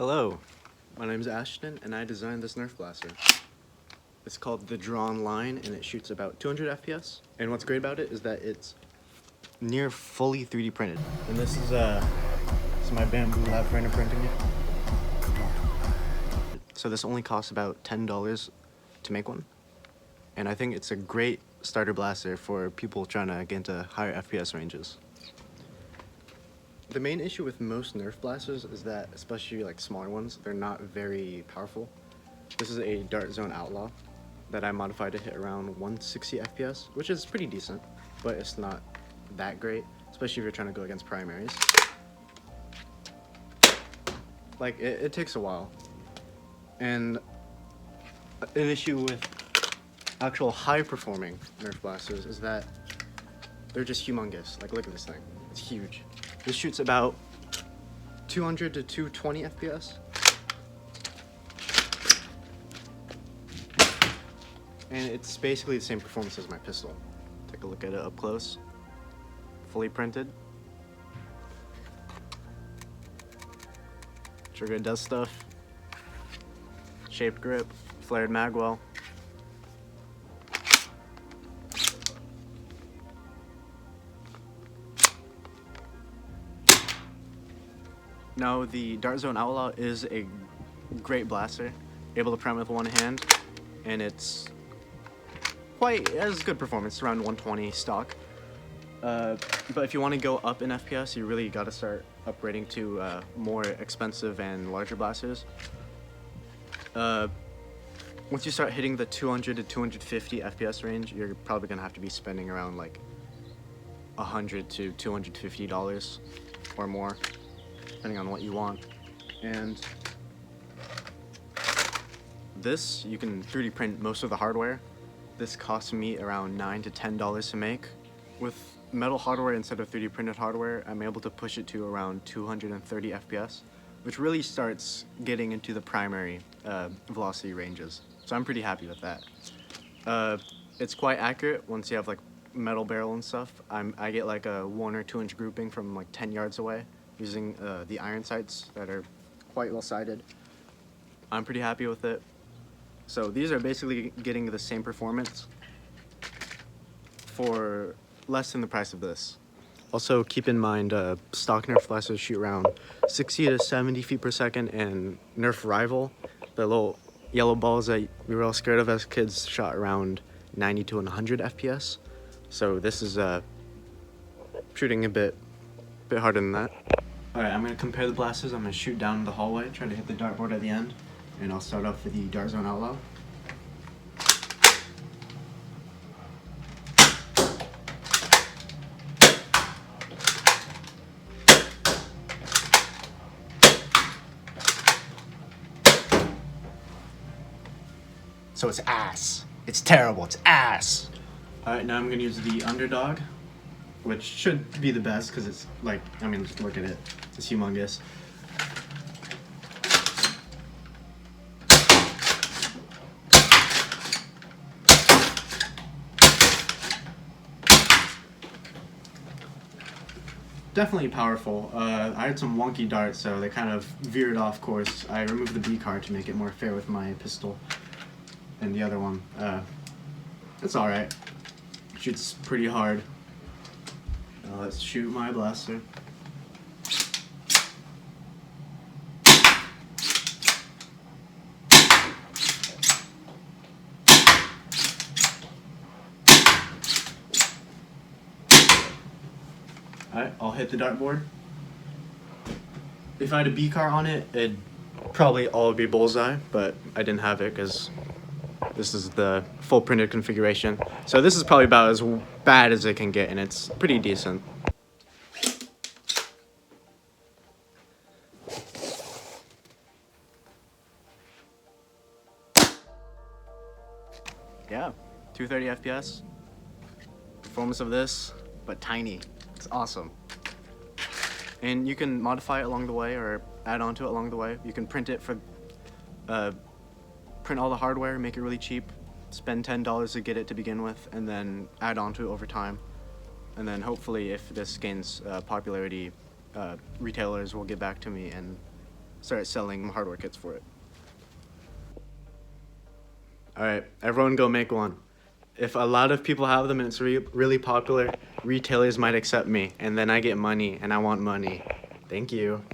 Hello, my name is Ashton and I designed this Nerf blaster. It's called the Drawn Line and it shoots about 200 FPS. And what's great about it is that it's near fully 3D printed. And this is my Bamboo Lab printer printing it. So this only costs about $10 to make one. And I think it's a great starter blaster for people trying to get into higher FPS ranges. The main issue with most Nerf blasters is that, especially like smaller ones, they're not very powerful. This is a Dart Zone Outlaw that I modified to hit around 160 FPS, which is pretty decent, but it's not that great, especially if you're trying to go against primaries. Like, it takes a while. And an issue with actual high-performing Nerf blasters is that they're just humongous. Like, look at this thing. It's huge. This shoots about 200 to 220 FPS. And it's basically the same performance as my pistol. Take a look at it up close. Fully printed. Trigger does stuff. Shaped grip, flared magwell. Now, the Dart Zone Outlaw is a great blaster, able to prime with one hand, and it has good performance, around 120 stock. But if you want to go up in FPS, you really got to start upgrading to more expensive and larger blasters. Once you start hitting the 200 to 250 FPS range, you're probably going to have to be spending around like $100 to $250 or more, depending on what you want. And this, you can 3D print most of the hardware. This cost me around $9 to $10 to make. With metal hardware instead of 3D printed hardware, I'm able to push it to around 230 FPS, which really starts getting into the primary velocity ranges. So I'm pretty happy with that. It's quite accurate once you have like metal barrel and stuff. I get like a 1 or 2 inch grouping from like 10 yards away using the iron sights that are quite well sighted. I'm pretty happy with it. So these are basically getting the same performance for less than the price of this. Also, keep in mind, stock Nerf blasters shoot around 60 to 70 feet per second, and Nerf Rival, the little yellow balls that we were all scared of as kids, shot around 90 to 100 FPS. So this is shooting a bit harder than that. Alright, I'm going to compare the blasters. I'm going to shoot down the hallway, try to hit the dartboard at the end, and I'll start off with the Dart Zone Outlaw. So it's ass. It's terrible. It's ass. Alright, now I'm going to use the Underdog, which should be the best because it's like, I mean, just look at it. It's humongous. Definitely powerful. I had some wonky darts, so they kind of veered off course. I removed the B card to make it more fair with my pistol. And the other one, it's alright. Shoots pretty hard. Let's shoot my blaster. Alright, I'll hit the dartboard. If I had a B car on it, it'd probably all be bullseye, but I didn't have it because this is the full printed configuration. So this is probably about as bad as it can get, and it's pretty decent. Yeah, 230 FPS. Performance of this, but tiny. It's awesome. And you can modify it along the way or add on to it along the way. You can print it for, print all the hardware, make it really cheap, spend $10 to get it to begin with, and then add on to it over time. And then hopefully if this gains popularity, retailers will get back to me and start selling hardware kits for it. Alright, everyone go make one. If a lot of people have them and it's really popular, retailers might accept me, and then I get money, and I want money. Thank you.